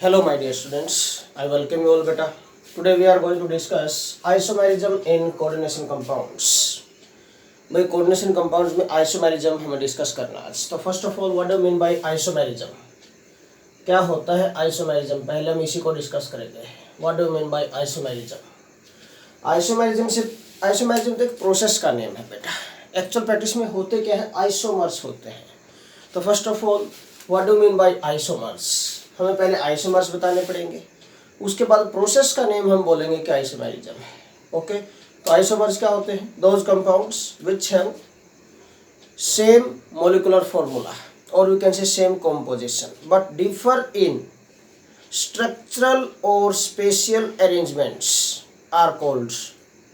Hello, my dear students. I welcome you all, beta. Today we are going to discuss isomerism in coordination compounds. भाई coordination compounds में isomerism हमें discuss करना है। तो first of all what do mean bye isomerism? क्या होता है isomerism? पहले हम इसी को डिस्कस करेंगे। What do mean bye isomerism? Isomerism तो एक प्रोसेस का नेम है बेटा। एक्चुअल प्रैक्टिस में होते क्या है? आइसोमर्स होते हैं। तो first of all what do mean bye isomers? हमें पहले आइसोमर्स बताने पड़ेंगे, उसके बाद प्रोसेस का नेम हम बोलेंगे कि आइसोमेरिज्म है। ओके, तो आइसोमर्स क्या होते हैं? Those compounds which have same molecular formula और we can say same composition but differ in structural और spatial arrangements are called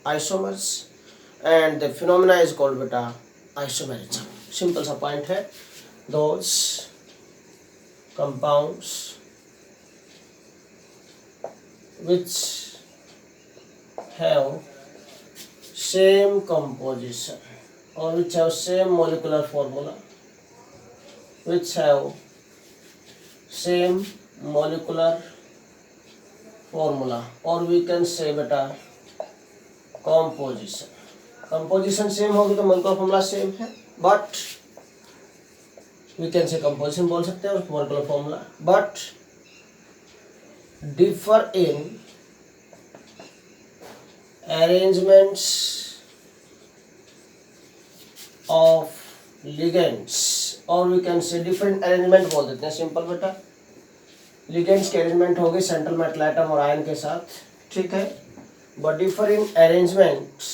isomers and the phenomena is called बेटा आइसोमेरिज्म। सिंपल सा point है। Those compounds which have same composition or which have same molecular formula, which have same molecular formula or we can say beta composition same होगी तो molecular formula same है, but we can say composition बोल सकते हैं और molecular formula, but differ in arrangements of ligands or we can say different arrangement बोल देते हैं। सिंपल बेटा, ligands के arrangement होगी सेंट्रल मेटल एटम और आयन के साथ, ठीक है, but differ in arrangements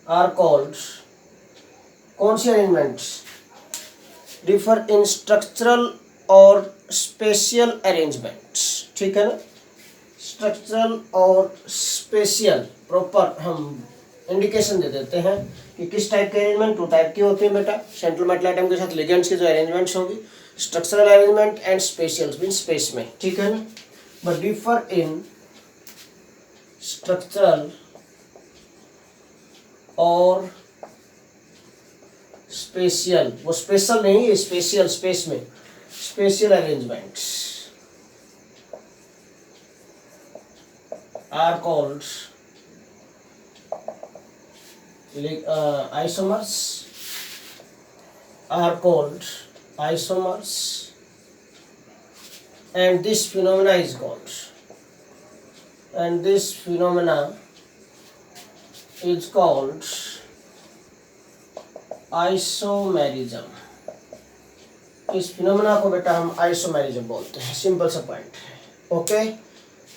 are called, कौन सी arrangements? डिफर इन स्ट्रक्चरल और स्पेशियल अरेंजमेंट्स, ठीक है ना। स्ट्रक्चरल और स्पेशियल प्रॉपर हम इंडिकेशन दे देते हैं कि किस टाइप के अरेंजमेंट। टू टाइप की होती है बेटा, सेंट्रल मेटल एटम के साथ लिगेंड्स की जो अरेंजमेंट्स होगी, structural arrangement and spatial mean space में, ठीक है ना। बट डिफर इन स्ट्रक्चरल और स्पेशियल, वो स्पेशल नहीं है, स्पेशियल स्पेस में, spatial arrangements are called isomers are called isomers and this phenomena is called isomerism. इस फिनोमेना को बेटा हम आइसोमेरिज्म बोलते हैं। सिंपल सा पॉइंट है। ओके,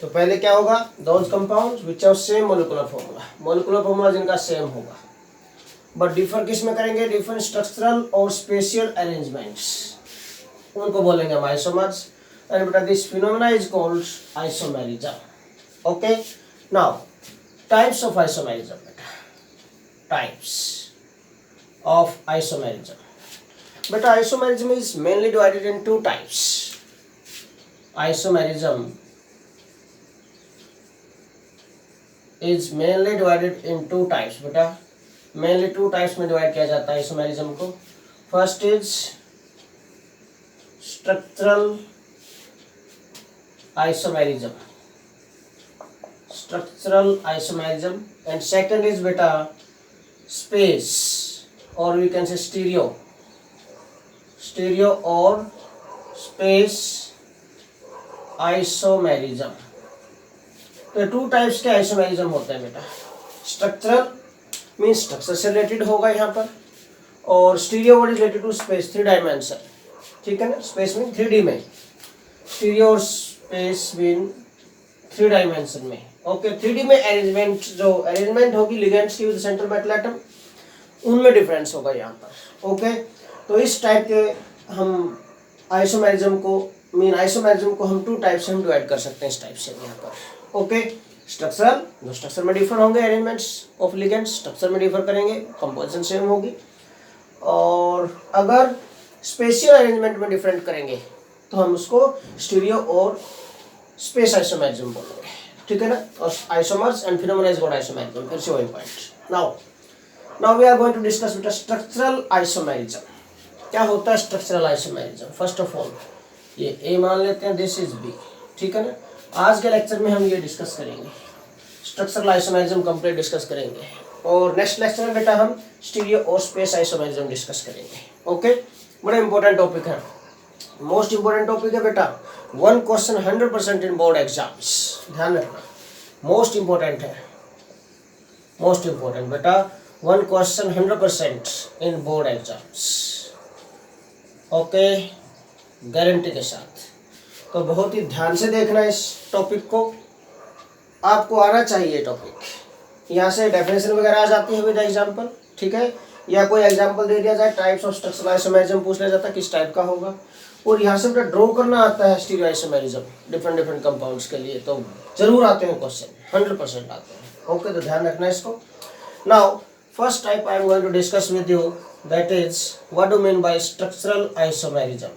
तो पहले क्या होगा? Those compounds which have same molecular formula जिनका सेम होगा, बट डिफर किस में करेंगे? डिफरेंट स्ट्रक्चरल और स्पेशियल अरेंजमेंट्स, उनको बोलेंगे हम आइसोमर्स एंड बेटा this phenomena is called isomerism. Okay, now types of isomerism बेटा, types of isomerism. But isomerism is mainly divided in two types. Isomerism is mainly divided in two types. बेटा mainly two types में divide किया जाता है isomerism को. First is structural isomerism. And second is बेटा space और we can say stereo और space isomerism। तो टू टाइप्स के आइसोमेरिज्म होते हैं बेटा। स्ट्रक्चरल मीन स्ट्रक्चर से रिलेटेड होगा यहाँ पर, और stereo what is related to space, 3 dimension, ठीक है ना। स्पेस मीन 3D में, स्टीरियो और स्पेस मीन 3 डायमेंशन में। ओके, 3D में अरेंजमेंट, जो अरेंजमेंट होगी लिगेंड्स की विद सेंट्रल मेटल एटम, उनमें डिफरेंस होगा यहाँ पर। ओके, तो इस टाइप के हम आइसोमेरिज्म को हम टू टाइप से हम डिवाइड कर सकते हैं इस टाइप से यहाँ पर। ओके, स्ट्रक्चरल, जो स्ट्रक्चर में डिफर होंगे अरेंजमेंट्स ऑफ लिगेंड्स, स्ट्रक्चर में डिफर करेंगे, कंपोजिशन सेम होगी, और अगर स्पेशियल अरेंजमेंट में डिफरेंट करेंगे तो हम उसको स्टीरियो और स्पेस आइसोमेरिज्म बोलेंगे, ठीक है ना। और isomers and phenomena is called isomerism. फिर से वही point. Now we are going to discuss with a structural isomerism. क्या होता है structural isomerism? First of all ये A मान लेते हैं, दिस इज B, ठीक है ना। आज के लेक्चर में हम ये डिस्कस करेंगे, स्ट्रक्चरल आइसोमेरिज्म कंप्लीट डिस्कस करेंगे, और नेक्स्ट लेक्चर में बेटा हम स्टीरियो और स्पेस आइसोमेरिज्म डिस्कस करेंगे। ओके, बड़ा इंपॉर्टेंट टॉपिक है, मोस्ट इंपॉर्टेंट टॉपिक है बेटा। 1 क्वेश्चन 100% इन बोर्ड एग्जाम्स, ध्यान रखना, मोस्ट इंपॉर्टेंट है, मोस्ट इंपॉर्टेंट बेटा। 1 क्वेश्चन 100% इन बोर्ड एग्जाम्स, ओके, गारंटी के साथ। तो बहुत ही ध्यान से देखना इस टॉपिक को, आपको आना चाहिए टॉपिक। यहाँ से डेफिनेशन वगैरह आ जाती है विद एग्जांपल, ठीक है, या कोई एग्जांपल दे दिया जाए, टाइप्स ऑफ स्ट्रक्चरल आइसोमेरिज्म पूछ लिया जाता है किस टाइप का होगा, और यहाँ से बेटा ड्रॉ करना आता है stereo isomerism different different compounds के लिए, तो जरूर आते हैं क्वेश्चन, 100% आते हैं। ओके, तो ध्यान रखना इसको। Now first type I am going to discuss with you, that is what do mean by structural isomerism.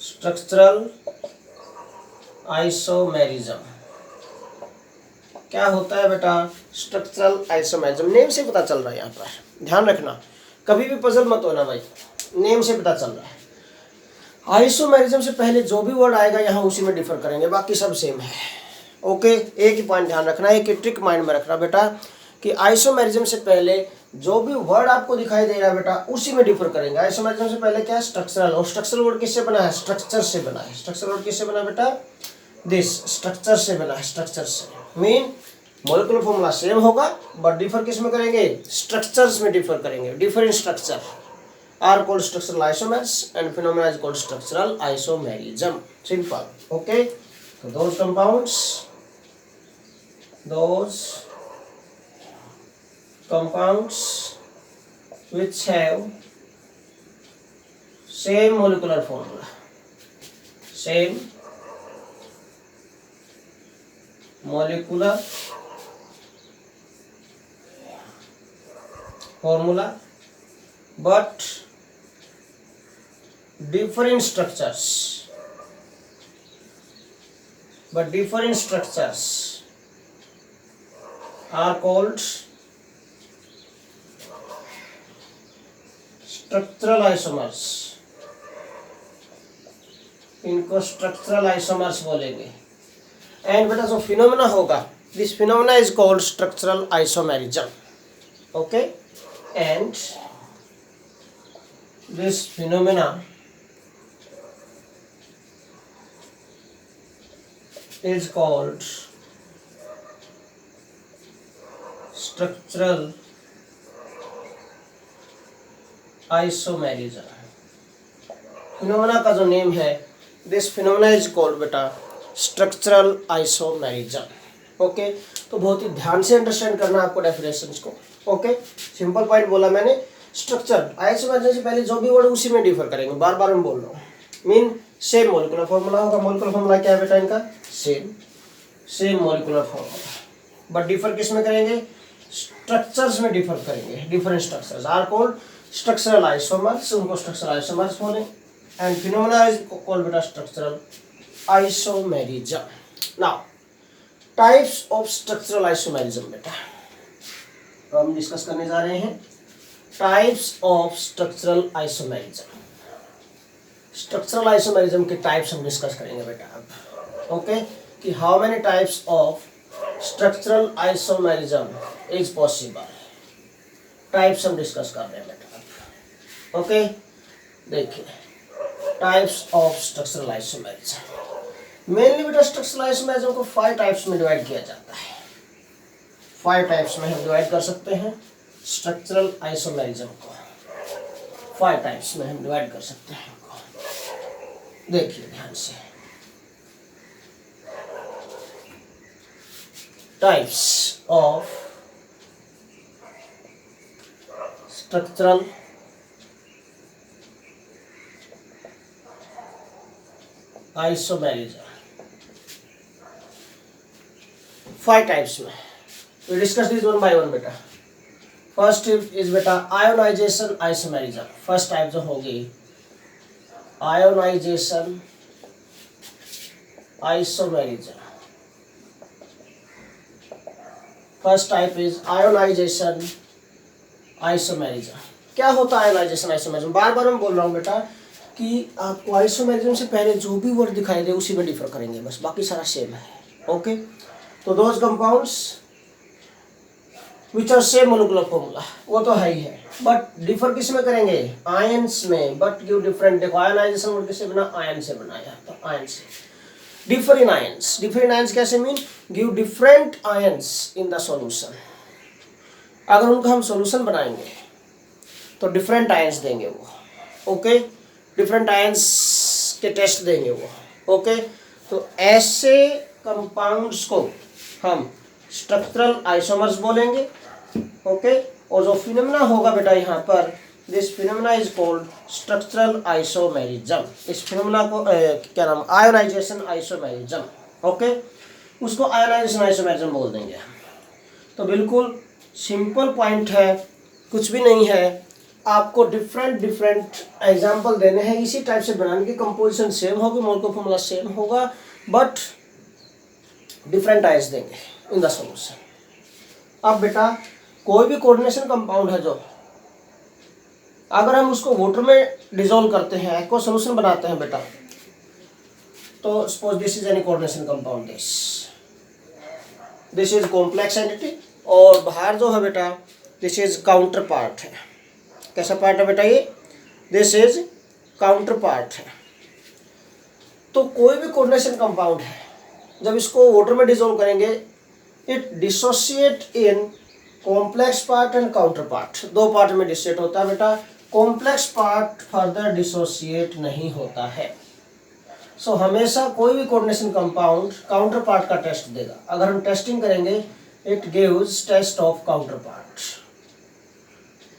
Structural isomerism क्या होता है बेटा? स्ट्रक्चरल आइसोमेरिज्म नेम से पता चल रहा है, यहाँ पर ध्यान रखना, कभी भी पजल मत होना भाई, नेम से पता चल रहा है। आइसोमेरिज्म से पहले जो भी वर्ड आएगा यहाँ उसी में डिफर करेंगे, बाकी सब सेम है। ओके, एक ही पॉइंट ध्यान रखना, एक ही ट्रिक माइंड में रखना बेटा कि आइसोमेरिज्म से पहले जो भी वर्ड आपको दिखाई दे रहा है बेटा उसी में डिफर करेंगे। आइसोमेरिज्म से पहले क्या है? स्ट्रक्चरल, और स्ट्रक्चरल वर्ड किससे बना है? स्ट्रक्चर से बना है। स्ट्रक्चरल वर्ड किससे बना है बेटा? दिस, स्ट्रक्चर से बना है, स्ट्रक्चर से। मीन मॉलिक्यूलर फॉर्मूला सेम होगा बट डिफर किस में करेंगे? स्ट्रक्चर्स में डिफर करेंगे। Different structure are called structural isomers and phenomena is called structural isomerism. Simple, okay. तो those compounds, those compounds which have same molecular formula, same molecular formula but different structures, are called structural isomers. इनको structural isomers बोलेंगे। And बेटा जो phenomena होगा, this phenomena is called structural isomerism. Okay, and this phenomena is called structural isomerism। Phenomena का जो name है, this phenomena is called बेटा structural isomerism. Okay, तो बहुत ही ध्यान से अंडरस्टैंड करना आपको डेफिनेशंस को। ओके, सिंपल पॉइंट बोला मैंने, स्ट्रक्चर आइसोमेरिज्म से पहले जो भी वर्ड उसी में डिफर करेंगे, बार बार मैं बोल रहा हूँ। मीन सेम मॉलिक्यूलर फॉर्मूला होगा। मॉलिक्यूलर फॉर्मूला क्या है बेटा इनका? Same molecular formula, but differ किस में करेंगे? स्ट्रक्चर्स में डिफर करेंगे। Different structures are called structural isomers, उनको स्ट्रक्चरल आइसोमर्स बोले। एंड फिनोमेना इज कॉल्ड बेटा structural isomerism. Now types of structural isomerism बेटा हम डिस्कस करने जा रहे हैं। Types of structural isomerism, structural isomerism के टाइप्स हम डिस्कस करेंगे बेटा अब। ओके, कि how many types of structural isomerism is possible, types हम डिस्कस कर रहे हैं बेटा अब। ओके, देखिए types of structural isomerism. Mainly बेटा स्ट्रक्चरल आइसोमेरिज्म को 5 टाइप्स में डिवाइड किया जाता है। 5 टाइप्स में हम डिवाइड कर सकते हैं स्ट्रक्चरल आइसोमेरिज्म को। 5 टाइप्स में हम डिवाइड कर सकते हैं। देखिए ध्यान से, types of structural isomerism. 5 types में we discuss this one by one बेटा। फर्स्ट इज बेटा आयोनाइजेशन आइसोमेरिज्म। फर्स्ट टाइप जो होगी ionisation isomerism. First type is ionisation isomerism. क्या होता है आयोनाइजेशन आइसोमेरिज्म? बार बार मैं बोल रहा हूँ बेटा, कि आपको आइसोमेरिज्म से पहले जो भी वर्ड दिखाई दे उसी में डिफर करेंगे, बस बाकी सारा सेम है। ओके, तो those compounds which are same molecular formula वो तो है ही है, बट डिफर किस में करेंगे? आयंस में, बट गिव डिफरेंट। देखो आयनाइजेशन वर्ड किससे बना? आयन से बनाया, तो आयन से। Differ in ions, differ in ions कैसे mean? Give different ions in the solution. अगर उनका हम सॉल्यूशन बनाएंगे तो डिफरेंट आयंस देंगे वो। ओके, डिफरेंट आयंस के टेस्ट देंगे वो। ओके, तो ऐसे कंपाउंड्स को हम स्ट्रक्चरल आइसोमर्स बोलेंगे। ओके, और जो फिनोमेना होगा बेटा यहाँ पर, this phenomena is called structural isomerism. इस फिनोमेना को क्या नाम? Ionisation isomerism. ओके, उसको आयोनाइजेशन आइसोमेरिज्म बोल देंगे। तो बिल्कुल सिंपल पॉइंट है, कुछ भी नहीं है। आपको डिफरेंट एग्जाम्पल देने हैं, इसी टाइप से बनाने की। कंपोजिशन सेम होगी, मोलिकुलर फॉर्मूला सेम होगा, बट डिफरेंट आयंस देंगे इन द सॉल्यूशन। अब बेटा कोई भी कोऑर्डिनेशन कंपाउंड है जो, अगर हम उसको वाटर में डिसॉल्व करते हैं, एक्वा सॉल्यूशन बनाते हैं बेटा, तो suppose this is any coordination compound, this is complex entity, और बाहर जो है बेटा दिस इज काउंटर पार्ट है। कैसा पार्ट है बेटा ये? दिस इज काउंटर पार्ट है। तो कोई भी कोऑर्डिनेशन कंपाउंड है, जब इसको वाटर में डिसॉल्व करेंगे, it dissociate in complex part and counter part. दो पार्ट में डिसोशिएट होता है बेटा, कॉम्प्लेक्स पार्ट फर्दर डिसोशिएट नहीं होता है। सो हमेशा कोई भी कोऑर्डिनेशन कंपाउंड काउंटर पार्ट का टेस्ट देगा। अगर हम टेस्टिंग करेंगे, it gives test of counterpart,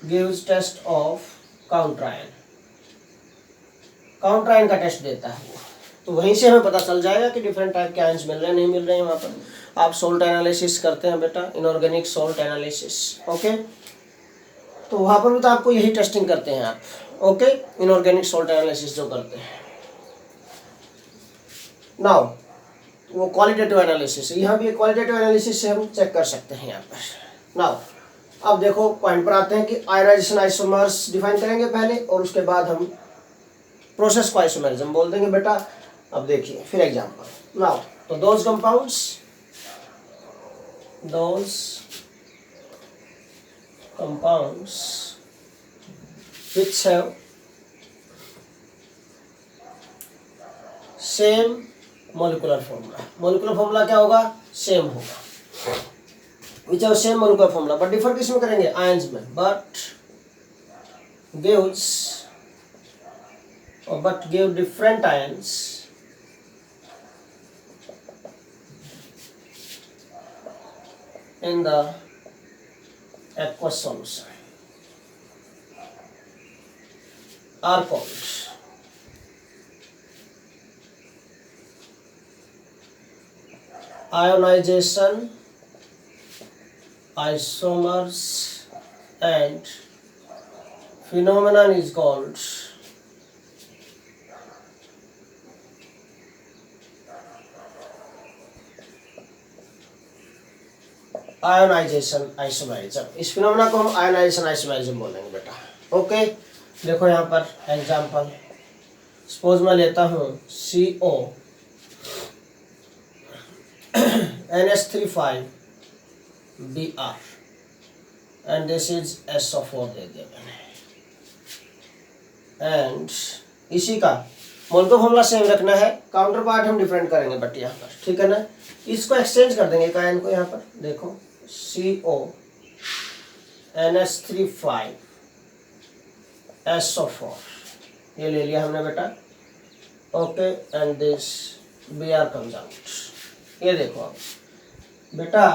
gives test of counter ion, counter ion का टेस्ट देता है वो। तो वहीं से हमें पता चल जाएगा कि डिफरेंट टाइप के आयंस मिल रहे हैं नहीं मिल रहे हैं। वहाँ पर आप सोल्ट एनालिसिस करते हैं बेटा, इनऑर्गेनिक सोल्ट एनालिसिस। ओके, तो वहाँ पर भी तो आपको यही टेस्टिंग करते हैं आप। ओके, इनऑर्गेनिक सोल्ट एनालिसिस जो करते हैं। नाउ वो क्वालिटेटिव एनालिसिस है, यहाँ भी क्वालिटेटिव एनालिसिस से हम चेक कर सकते हैं यहाँ पर। नाउ अब देखो पॉइंट पर आते हैं कि आयोनाइजेशन आइसोमर्स डिफाइन करेंगे पहले, और उसके बाद हम प्रोसेस को आइसोमेरिज्म बोल देंगे बेटा। अब देखिए फिर एग्जांपल। नाउ तो those compounds which have same molecular formula. Molecular formula क्या होगा? सेम होगा। विच have same molecular formula, but differ किस में करेंगे? आयंस में। But give different ions in the aqueous solution are called ionization isomers, and phenomenon is called ionisation isomerism. इस phenomena को हम आयोनाइजेशन आइसोमेरिज्म बोलेंगे बेटा। ओके, देखो यहाँ पर एग्जांपल, सपोज मैं लेता हूँ CO NH3 Br and this is SO4 दे दिया मैंने, एंड इसी का मोलिकुलर फॉर्मूला सेम रखना है, काउंटर पार्ट हम डिफरेंट करेंगे बट यहाँ पर, ठीक है ना। इसको एक्सचेंज कर देंगे एक आयन को, यहाँ पर देखो CO NH3 SO4 ये ले लिया हमने बेटा। Okay, and this Br comes out. ये देखो अब बेटा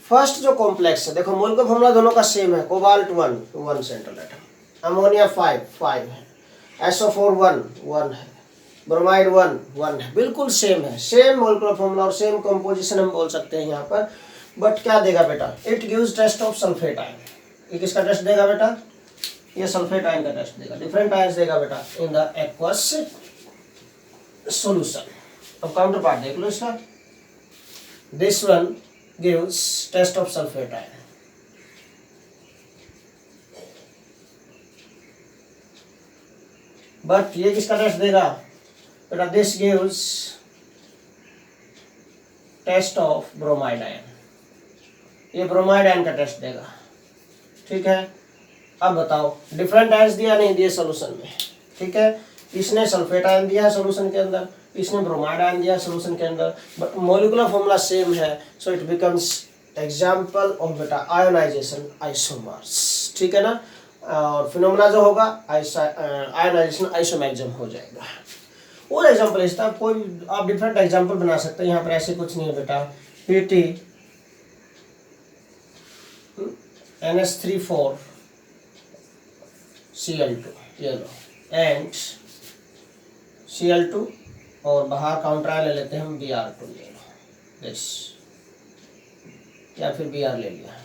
फर्स्ट जो कॉम्प्लेक्स है, देखो मोलिकुलर फॉर्मूला दोनों का सेम है। कोबाल्ट 1 सेंट्रल एटम, अमोनिया 5 है, SO4 1 है, ब्रोमाइड 1 है, बिल्कुल सेम है। सेम मोलिकुलर फॉर्मूला और सेम कंपोजिशन हम बोल सकते हैं यहाँ पर। बट क्या देगा बेटा? It gives test of sulphate ion. ये किसका टेस्ट देगा बेटा? ये सल्फेट आयन का टेस्ट देगा। डिफरेंट आयंस देगा बेटा इन द एक्वस सॉल्यूशन। अब काउंटर पार्ट देख लो इसका, this one gives test of sulfate ion, but ये किसका टेस्ट देगा बेटा, this gives test of bromide ion, ये ब्रोमाइड आयन का टेस्ट देगा। ठीक है, अब बताओ डिफरेंट आयंस दिया नहीं दिए सोल्यूशन में। ठीक है, इसने सल्फेट आयन दिया है सोल्यूशन के अंदर, इसने ब्रोमाइड आयन दिया सोल्यूशन के अंदर, बट मॉलिक्यूलर फॉर्मूला सेम है, so it becomes example of बेटा आयोनाइजेशन आइसोमर्स। ठीक है ना, और फिनोमेना जो होगा आयोनाइजेशन आइसोमेरिज्म हो जाएगा। और एग्जाम्पल इसका कोई आप डिफरेंट एग्जाम्पल बना सकते हैं, यहाँ पर ऐसे कुछ नहीं है बेटा। Pt NH3 Cl2 ये लो, एंड Cl2 और बाहर काउंटर ले लेते हैं हम Br2 ले लो दिस, या फिर Br ले लिया,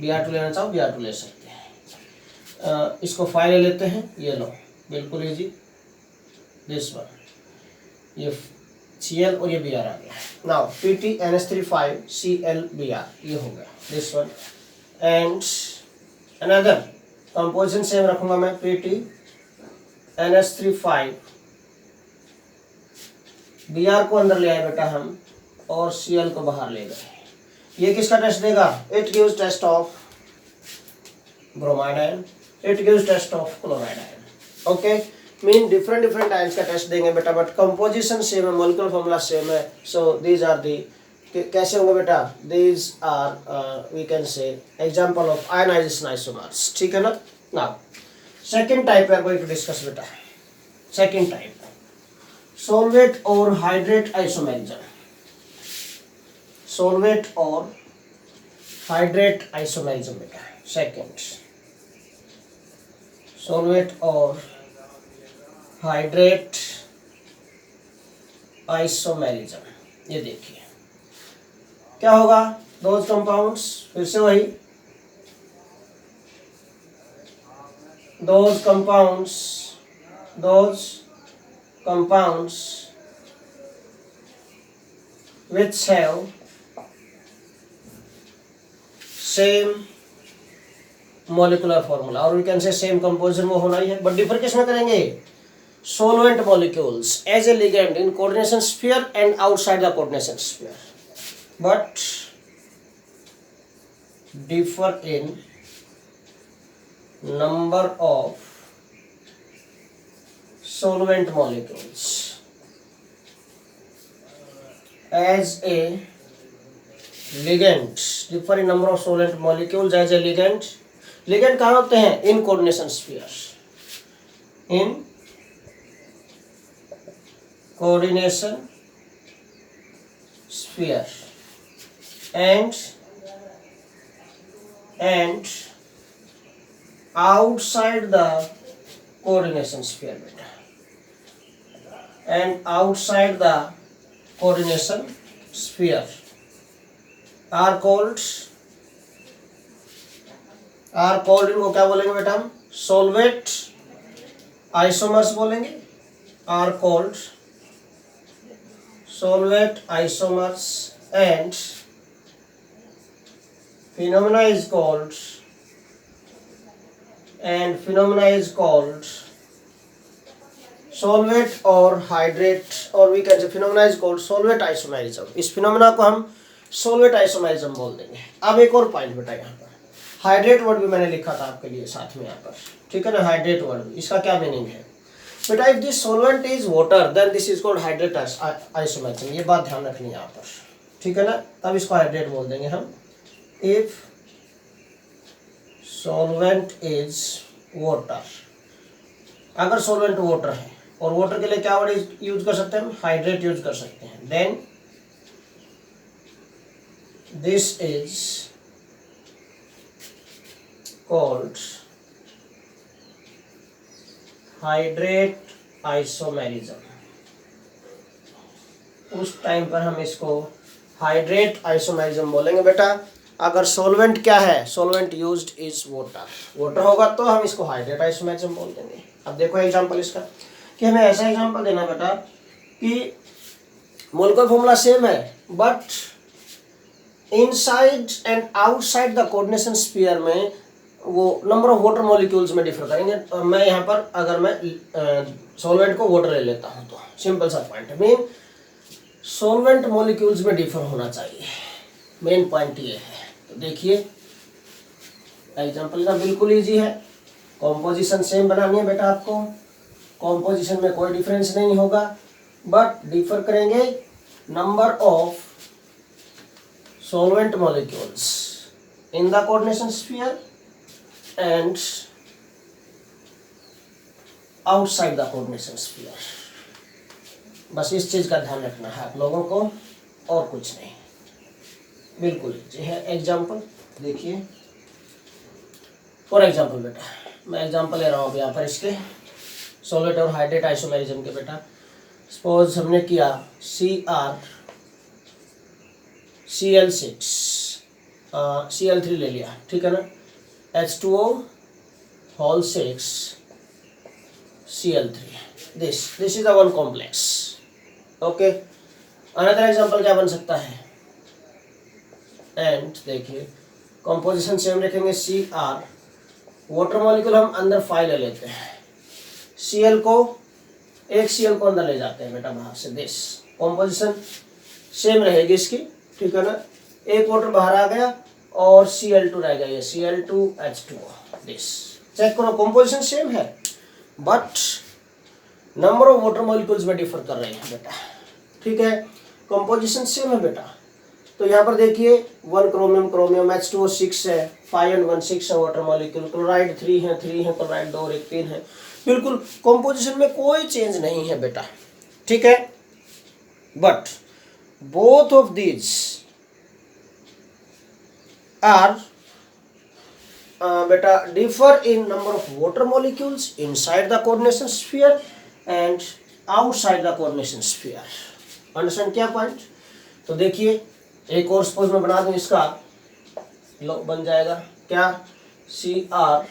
Br2 लेना चाहो Br2 ले सकते हैं। इसको 5 ले लेते हैं, ये लो बिल्कुल इजी, दिस वन, ये Cl और ये Br आ गया। Now Pt NH3 Cl Br ये हो गया this one, and another composition same रखूंगा मैं, Pt NH3 Br को अंदर ले आए बेटा हम और Cl को बाहर ले गए। ये किसका टेस्ट देगा, it gives test of bromide ion, it gives test of chloride ion. Okay, mean different ions का टेस्ट देंगे बेटा, बट कंपोजिशन सेम है, मॉलिक्यूलर फॉर्मूला सेम है। सो दीज आर दी, कैसे होंगे बेटा, these are we can say example of ionisation isomers. ठीक है ना। Now second type we are going to discuss बेटा, सेकंड टाइप सॉल्वेट और हाइड्रेट आइसोमेरिज्म, सॉल्वेट और हाइड्रेट आइसोमेरिज्म बेटा। सेकंड सॉल्वेट और हाइड्रेट आइसोमेरिज्म। ये देखिए क्या होगा, दोज कंपाउंड्स, फिर से वही, those compounds which have same molecular formula और we can say same composition वो होना ही है, बट डिफर किसमें करेंगे, solvent molecules as a ligand in coordination sphere and outside the coordination sphere, but differ in number of solvent molecules as a ligand, differ in number of solvent molecules as a ligand, ligand कहाँ होते हैं, in coordination sphere, in coordination sphere and outside the coordination sphere बेटा, and outside the coordination sphere are called इनको क्या बोलेंगे बेटा हम, solvent isomers बोलेंगे, are called solvent isomers, and phenomena is called solvent और hydrate, और we can say phenomena is called solvent isomerism। इस phenomena को हम solvent isomerism बोल देंगे। अब एक और पॉइंट बेटा, यहाँ पर हाइड्रेट वर्ड भी मैंने लिखा था आपके लिए साथ में यहाँ पर, ठीक है ना। हाइड्रेट वर्ड इसका क्या मीनिंग है बेटा, if this solvent is water then this is called hydrate isomerism, ये बात ध्यान रखनी है यहाँ पर, ठीक है ना। तब इसको हाइड्रेट बोल देंगे हम। इफ सॉल्वेंट इज वाटर, अगर सॉल्वेंट वाटर है और वाटर के लिए क्या वर्ड यूज कर सकते हैं हम, हाइड्रेट यूज कर सकते हैं, then this is called hydrate isomerism. उस टाइम पर हम इसको हाइड्रेट आइसोमेरिज्म बोलेंगे बेटा। अगर सॉल्वेंट क्या है, सॉल्वेंट यूज्ड इज वाटर होगा तो हम इसको हाइड्रेट आइसोमेरिज्म बोल देंगे। अब देखो एग्जांपल इसका, कि हमें ऐसा एग्जांपल देना बेटा कि मोलेक्युलर फॉर्मूला सेम है, but inside and outside the coordination sphere में वो नंबर ऑफ वाटर मॉलिक्यूल्स में डिफर करेंगे। मैं यहाँ पर अगर मैं सॉल्वेंट को वाटर ले लेता हूँ तो सिंपल सा पॉइंट है, मेन सॉल्वेंट मॉलिक्यूल्स में डिफर होना चाहिए, मेन पॉइंट ये है। तो देखिए एग्जांपल का बिल्कुल इजी है, कॉम्पोजिशन सेम बनानी है बेटा आपको, कॉम्पोजिशन में कोई डिफरेंस नहीं होगा, बट डिफर करेंगे number of solvent molecules in the coordination sphere and outside the coordination sphere. बस इस चीज का ध्यान रखना है आप लोगों को, और कुछ नहीं, बिल्कुल ये है। एग्जांपल देखिए, फॉर एग्जांपल बेटा मैं एग्जांपल ले रहा हूँ यहाँ पर इसके सॉलिड और हाइड्रेट आइसोमेरिज्म के बेटा। सपोज हमने किया Cl6 Cl3 ले लिया, ठीक है ना, H2O whole 6 Cl3, this is the one complex, okay। Another example क्या बन सकता है, एंड देखिए कॉम्पोजिशन सेम रखेंगे, Cr वाटर मॉलिक्यूल हम अंदर 5 ले लेते हैं, Cl को एक Cl को अंदर ले जाते हैं बेटा बाहर से, दिस कॉम्पोजिशन सेम रहेगी इसकी, ठीक है ना, एक वाटर बाहर आ गया और Cl2 रह गया, ये Cl2H2O, दिस चेक करो कॉम्पोजिशन सेम है but number of water molecules में डिफर कर रहे हैं बेटा, ठीक है। कॉम्पोजिशन सेम है बेटा, तो यहाँ पर देखिए 1 क्रोमियम H2O 6 है, 5 and 1 6 है वाटर मॉलिक्यूल, क्लोराइड 3 है, क्लोराइड 2 और 1 3 है, बिल्कुल कॉम्पोजिशन में कोई चेंज नहीं है बेटा, ठीक है। But both of these are बेटा differ in number of water molecules inside the coordination sphere and outside the coordination sphere. Understand क्या पॉइंट। तो देखिए एक और सपोज मैं बना दूं, इसका लो बन जाएगा क्या, Cr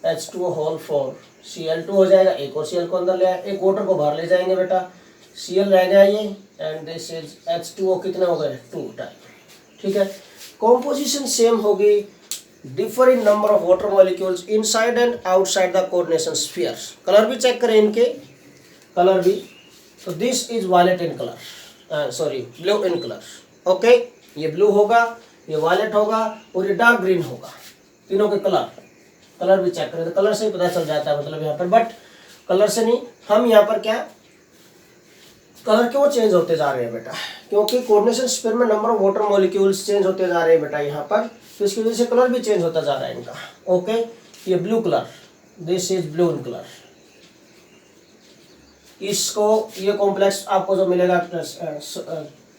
H2O whole 4 Cl2 हो जाएगा, एक और Cl को अंदर ले आए, एक वाटर को बाहर ले जाएंगे बेटा, Cl रह गया ये, एंड दिस इज H2O कितने हो गए 2 टाइप, ठीक है। कॉम्पोजिशन सेम होगी, differ in number of water molecules inside and outside the coordination sphere. Colour भी चेक करें इनके, कलर भी, तो this is violet in colour, sorry blue in colour, okay. ये ब्लू होगा, ये वायलेट होगा और ये डार्क ग्रीन होगा, तीनों के कलर भी चेक करें, तो कलर से ही पता चल जाता है मतलब यहाँ पर, बट कलर से नहीं, हम यहाँ पर क्या कलर क्यों चेंज होते जा रहे हैं बेटा, क्योंकि कोऑर्डिनेशन स्फीयर में number of water molecules change होते जा रहे हैं बेटा यहाँ पर, तो इसकी वजह से कलर भी चेंज होता जा रहा है इनका, ओके। ये blue colour, this is blue in colour, इसको ये कॉम्प्लेक्स आपको जो मिलेगा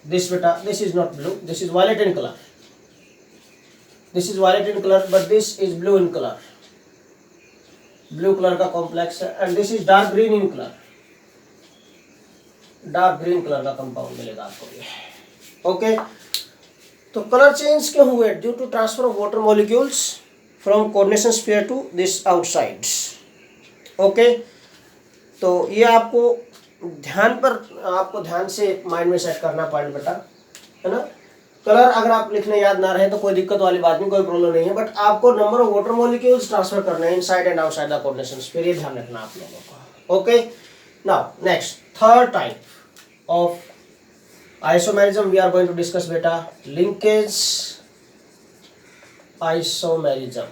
दिस बेटा, this is not blue, this is violet in colour, this is violet in colour but this is blue in colour, blue colour का complex है, and this is dark green in colour, dark green colour का compound मिलेगा आपको ये, okay. तो colour change क्यों हुए, due to transfer of water molecules from coordination sphere to this outside, okay. तो ये आपको ध्यान से माइंड में सेट करना पॉइंट बेटा, है ना। कलर अगर आप लिखने याद ना रहे तो कोई दिक्कत वाली बात नहीं, कोई प्रॉब्लम नहीं है, बट आपको number of water molecules transfer करना है inside and outside the coordination sphere, ये ध्यान रखना आप लोगों को, okay. Now next third type of isomerism we are going to discuss बेटा, लिंकेज आइसोमेरिज्म,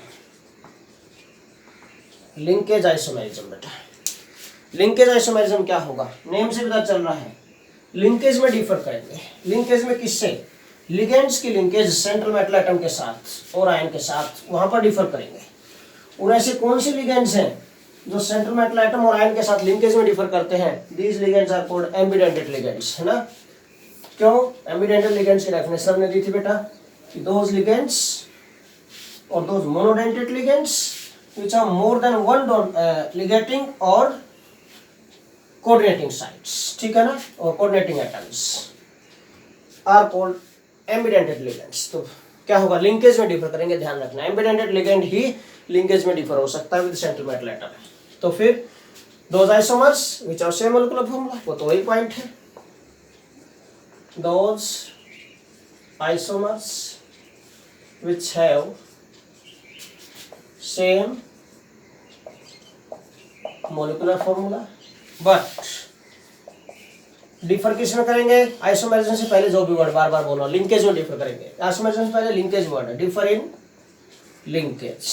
लिंकेज आइसोमेरिज्म बेटा। लिंकेज आइसोमेरिज्म क्या होगा, नेम से पता चल रहा है, लिंकेज में डिफर करेंगे। लिंकेज में किससे, लिगेंड्स की लिंकेज सेंट्रल मेटल एटम के साथ और आयन के साथ, वहां पर डिफर करेंगे। और ऐसे कौन से लिगेंड्स हैं जो सेंट्रल मेटल एटम और आयन के साथ लिंकेज में डिफर करते हैं, these ligands are called ambidentate ligands, है ना। क्यों, एम्बिडेंटेड लिगेंड्स की डेफिनेशन हमने दी थी बेटा कि दोज लिगेंड्स और those monodentate ligands which have more than one ligating or coordinating sites, ठीक है ना, और coordinating atoms are called ambidentate ligands। तो क्या होगा, लिंकेज में डिफर करेंगे, ध्यान रखना, एम्बिडेंटेड लिगेंड ही लिंकेज में डिफर हो सकता है विद सेंट्रल मेटल एटम। तो फिर those isomers which are same molecular formula, वो तो वही पॉइंट है, those isomers which have same molecular formula, but differ किस में करेंगे? आइसोमेरिज्म से पहले जो भी वर्ड बार बार बोल रहा हूं, लिंकेज में डिफर करेंगे। आइसोमेरिज्म से पहले लिंकेज वर्ड है, डिफर इन लिंकेज।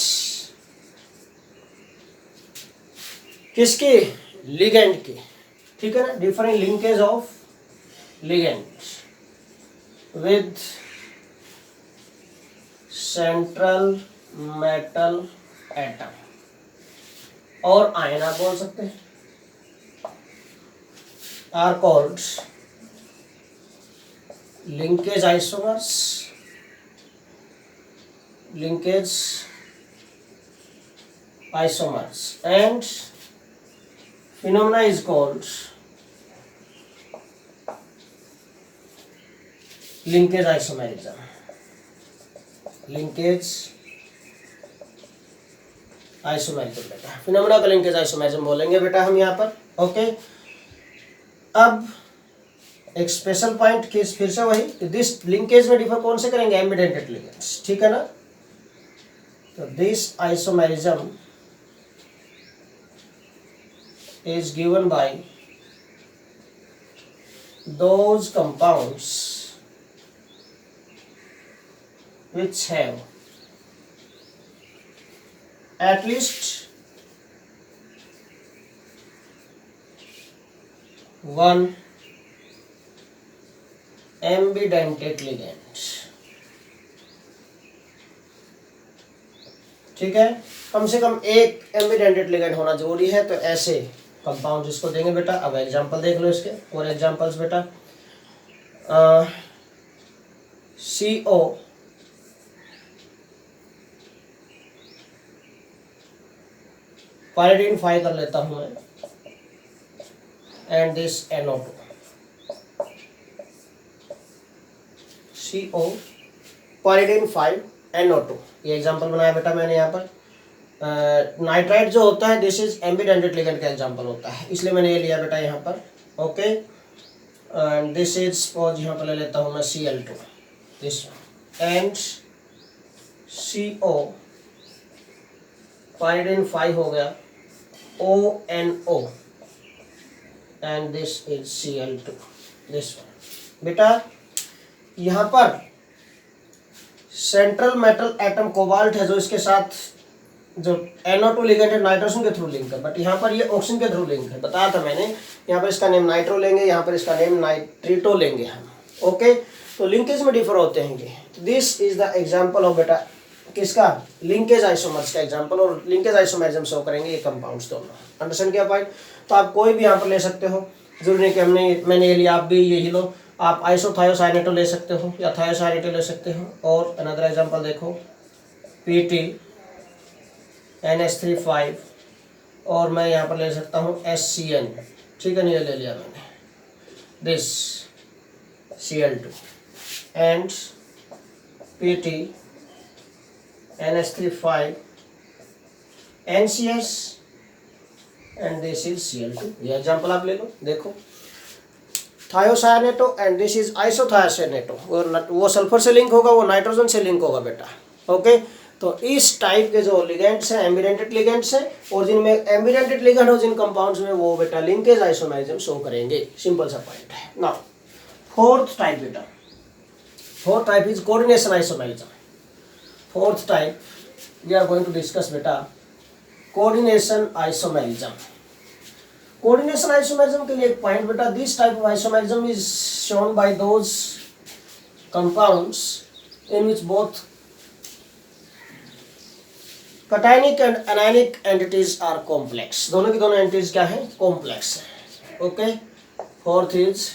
किसकी? लिगेंड की, ठीक है ना। Differ in linkage of ligand with central metal atom, और आयन आप बोल सकते हैं, are called linkage isomers, linkage isomers, and phenomena is called linkage isomerism, linkage isomerism बेटा, phenomena का linkage isomerism बोलेंगे बेटा हम यहाँ पर। ओके, अब एक स्पेशल पॉइंट किस, फिर से वही, दिस लिंकेज में डिफर कौन से करेंगे? एम्बिडेंटेड लिगेंड्स, ठीक है ना। So this isomerism is given by those compounds which have at least one ambidentate ligand, ठीक है। कम से कम एक एम्बिडेंटेड लिगेंड होना जरूरी है। तो ऐसे कंपाउंड जिसको देंगे बेटा, अब एग्जांपल देख लो इसके, और एग्जांपल्स बेटा, CO पायरिडीन 5 कर लेता हूं मैं, and this NO2, CO pyridine 5 NO2, ये एग्जांपल बनाया बेटा मैंने यहाँ पर। नाइट्राइट जो होता है दिस इज एम्बिडेंटेड लिगेंड का एग्जांपल होता है, इसलिए मैंने ये लिया बेटा यहाँ पर। Okay, and this is suppose यहाँ पर ले लेता हूँ मैं Cl2, this and CO pyridine 5 हो गया ONO, and this is Cl2, this one बेटा। यहाँ पर सेंट्रल मेटल एटम कोबाल्ट है जो इसके साथ जो NO2 लिगेंड है नाइट्रोजन के थ्रू लिंक है, बट यहाँ पर ये ऑक्सीजन के थ्रू लिंक है, बताया था मैंने। यहाँ पर इसका नेम नाइट्रो लेंगे, यहाँ पर इसका नेम नाइट्रिटो लेंगे हम। ओके, तो लिंकेज में डिफर होते हैं ये। This is the example of बेटा किसका? लिंकेज आइसोमर्स का एग्जांपल, और लिंकेज आइसोमेरिज्म शो करेंगे ये कंपाउंड्स दोनों। अंडरस्टैंड किया पॉइंट? तो आप कोई भी यहाँ पर ले सकते हो, जरूरी नहीं कि मैंने ये लिया, आप भी यही लो। आप आइसोथायोसाइनेटो ले सकते हो या थायोसाइनेटो ले सकते हो। और अनदर एग्जांपल देखो, PT NH3 और मैं यहाँ पर ले सकता हूँ SCN, ठीक है ना, ये ले लिया मैंने, this Cl2 and PT NH3 NCS and this is Cl2। ये एग्जांपल आप ले लो, देखो थायोसाइनेटो एंड दिस इज आइसोथायोसाइनेटो, वो सल्फर से लिंक होगा, वो नाइट्रोजन से लिंक होगा बेटा। ओके, तो इस टाइप के जो लिगेंड्स हैं एम्बिडेंटेड लिगेंड्स हैं, और जिनमें एम्बिडेंटेड लिगेंड हो जिन कंपाउंड्स में, वो बेटा लिंकेज आइसोमेरिज्म शो करेंगे। सिंपल सा पॉइंट है। नाउ फोर्थ टाइप बेटा, fourth type is coordination isomerism. Fourth type we are going to discuss बेटा कोऑर्डिनेशन आइसोमेरिज्म। कोऑर्डिनेशन आइसोमेरिज्म के लिए एक पॉइंट बेटा, this type of isomerism is shown by those compounds in which both cationic and anionic entities are complex। दोनों की दोनों entities क्या है? कॉम्प्लेक्स है। Okay, fourth is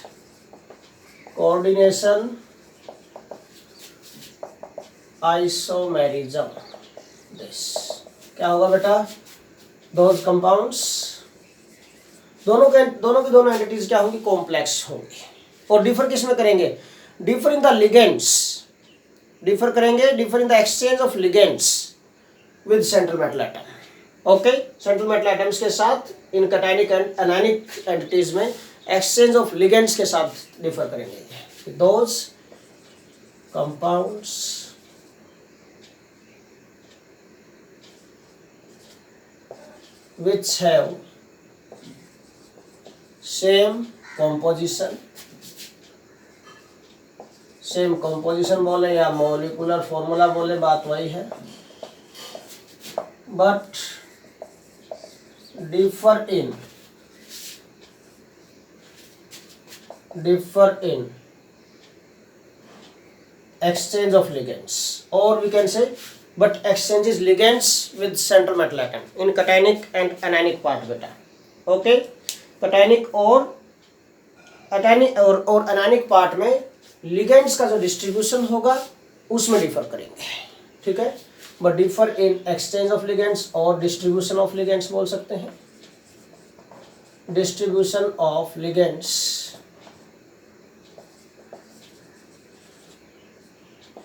coordination isomerism. This क्या होगा बेटा? दोज कंपाउंड्स, दोनों की दोनों एंटिटीज क्या होंगी? कॉम्प्लेक्स होंगी। और डिफर किस में करेंगे? Differ in the ligands, differ करेंगे, differ in the exchange of ligands with central metal atom. Okay, central metal atoms के साथ इन कैटायनिक एंड एनायनिक एंटिटीज में एक्सचेंज ऑफ लिगेंड्स के साथ डिफर करेंगे। Those compounds which have same composition, same composition बोले या मॉलिकुलर फॉर्मूला बोले, बात वही है, but differ in exchange of ligands, or we can say but exchanges ligands with central metal atom in cationic and anionic part beta. Okay, cationic और anionic part में ligands का जो डिस्ट्रीब्यूशन होगा उसमें डिफर करेंगे, ठीक है, but differ in exchange of ligands और डिस्ट्रीब्यूशन ऑफ लिगेंड्स बोल सकते हैं, distribution of ligands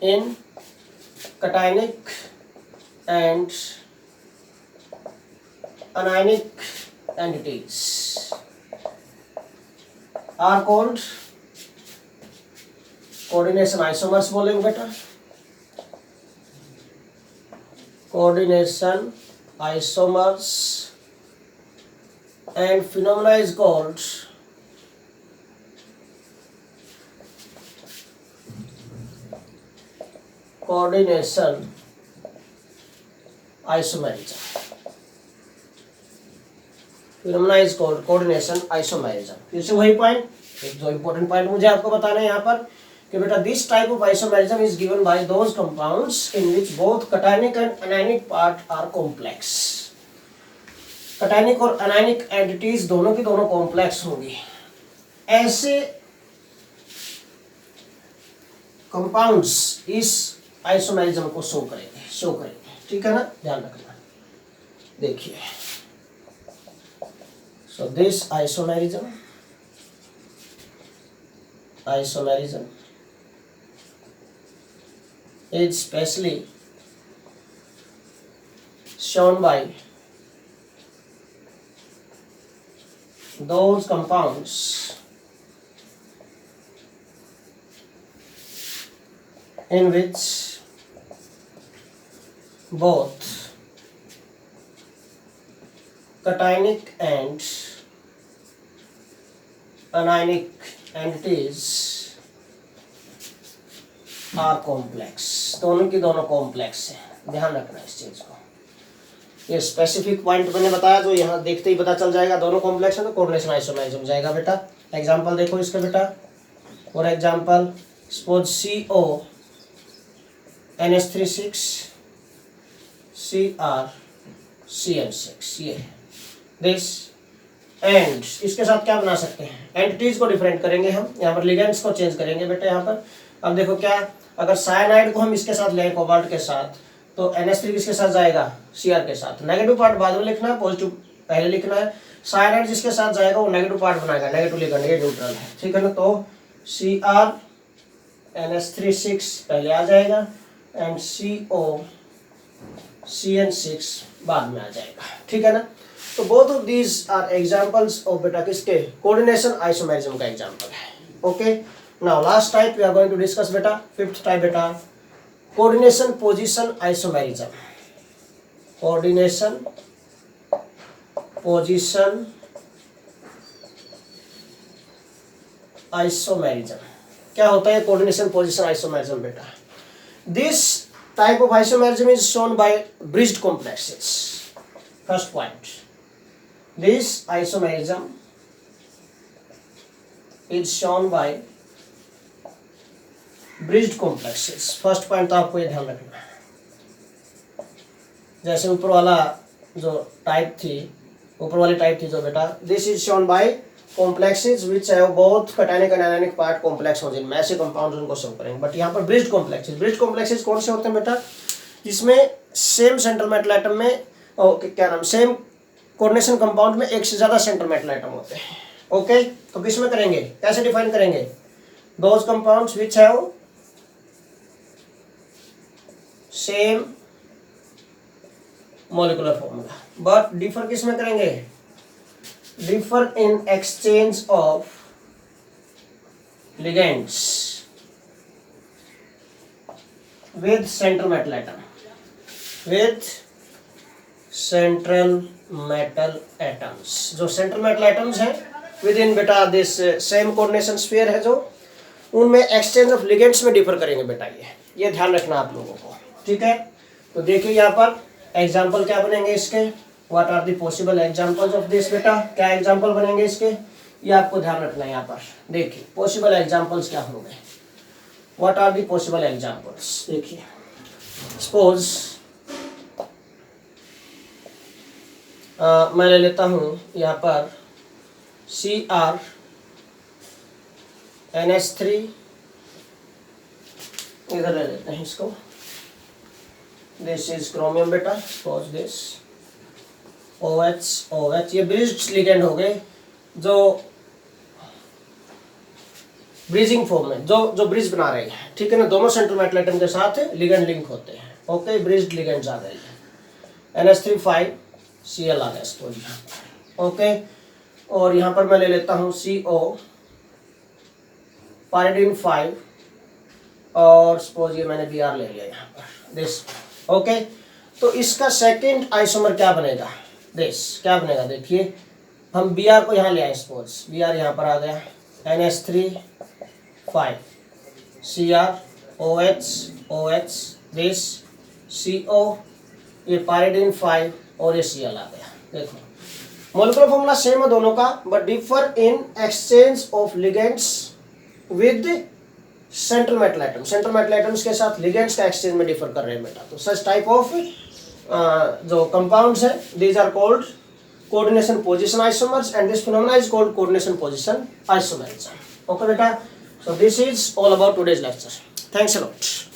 in cationic and anionic entities are called coordination isomers बोलेंगे बेटा, coordination isomers, and phenomena is called coordination isomerism. Phenomena is called coordination isomerism. फिर से वही point, एक जो इम्पोर्टेंट पॉइंट मुझे आपको बताना है यहाँ पर कि बेटा this type of isomerism is given by those compounds in which both cationic and anionic part are complex. cationic और anionic entities दोनों की दोनों कॉम्प्लेक्स होंगी, ऐसे कंपाउंड्स इस आइसोमेरिज्म को शो करेंगे, ठीक है ना, ध्यान रखना। देखिए, so this isomerism is specially shown by those compounds in which both cationic and anionic entities are complex, दोनों की दोनों कॉम्प्लेक्स है, ध्यान रखना इस चीज को। ये स्पेसिफिक पॉइंट मैंने बताया, जो यहाँ देखते ही पता चल जाएगा दोनों कॉम्प्लेक्स है तो कोऑर्डिनेशन आइसोमेरिज्म जाएगा बेटा। एग्जांपल देखो इसका बेटा, for example suppose CO NH36 Cr CN6, ये दिस, एंड इसके साथ क्या बना सकते हैं, एंटिटीज को डिफरेंट करेंगे हम, यहाँ पर लिगेंड्स को चेंज करेंगे बेटा। यहाँ पर अब देखो क्या, अगर साइनाइड को हम इसके साथ लें कोबाल्ट के साथ, तो NH3 किसके साथ जाएगा, Cr के साथ। नेगेटिव पार्ट बाद में लिखना है, पॉजिटिव पहले लिखना है। साइनाइड जिसके साथ जाएगा वो नेगेटिव पार्ट बनाएगा, नेगेटिव लिगेंड, ये न्यूट्रल है, ठीक है ना। तो Cr NH36 पहले आ जाएगा एंड CO CN6 बाद में आ जाएगा, ठीक है ना। तो both of these are examples of बेटा किसके, कोऑर्डिनेशन आइसोमेरिज्म का एग्जांपल है। Okay, now last type we are going to discuss बेटा, फिफ्थ टाइप बेटा, coordination position isomerism. Coordination position isomerism क्या होता है, कोऑर्डिनेशन पोजीशन आइसोमेरिज्म बेटा। This type of isomerism is shown by bridged complexes. First point, this isomerism is shown by bridged complexes. First point तो आपको ये ध्यान रखना है, जैसे ऊपर वाला जो टाइप थी, ऊपर वाली टाइप थी जो बेटा, this is shown by complexes which have both cationic and anionic part complex origin, में ऐसे कंपाउंड्स उनको शो करेंगे। बट यहाँ पर ब्रिज्ड कॉम्प्लेक्सेस कौन से होते हैं बेटा, जिसमें सेम सेंट्रल मेटल एटम में क्या नाम, सेम कोऑर्डिनेशन कंपाउंड में एक से ज्यादा सेंट्रल मेटल एटम होते हैं। ओके, तो किस में करेंगे, कैसे डिफाइन करेंगे, those compounds which have same molecular formula, but differ किस में करेंगे, differ in exchange of ligands with central metal atom, with central metal atoms, जो सेंट्रल मेटल एटम्स हैं विद इन बेटा दिस सेम कोऑर्डिनेशन स्फीयर है, जो उनमें exchange of ligands में डिफर करेंगे बेटा, ये ध्यान रखना आप लोगों को, ठीक है। तो देखिए यहाँ पर एग्जाम्पल क्या बनेंगे इसके, what are the possible examples of this, बेटा क्या एग्जाम्पल बनेंगे इसके, ये आपको ध्यान रखना है। यहाँ पर देखिए पॉसिबल एग्जाम्पल्स क्या होंगे, what are the possible examples. देखिए सपोज मैं ले लेता हूँ यहाँ पर Cr NH3, इधर ले लेते हैं इसको, दिस इज क्रोमियम बेटा, सपोज दिस OH, ये ब्रिज्ड लिगेंड हो गए, जो ब्रिजिंग फॉर्म में जो ब्रिज बना रहे हैं, ठीक है ना, दोनों सेंट्रल मेटल एटम के साथ लिगेंड लिंक होते हैं। ओके, ब्रिज्ड लिगेंड्स आ गए हैं, NH3 5Cl आ गया सपोज यहाँ पर। ओके, और यहाँ पर मैं ले लेता हूँ CO पायरिडीन 5, और सपोज ये मैंने Br ले लिया यहाँ पर दिस। ओके, तो इसका सेकंड आइसोमर क्या बनेगा, दिस क्या बनेगा, देखिए हम Br को यहाँ ले आए, सपोज Br यहाँ पर आ गया, NH3 5Cr OH this CO, ये पायरिडीन 5 और ये Cl आ गया। देखो मॉलिक्यूलर फॉर्मूला सेम है दोनों का, but differ in exchange of ligands with central metal atom, central metal atoms के साथ लिगेंड्स का एक्सचेंज में डिफर कर रहे हैं बेटा। तो सच टाइप ऑफ जो कंपाउंड्स है, these are called coordination position isomers, and this phenomena is called coordination position isomerism. Okay beta, so this is all about today's lecture. Thanks a lot.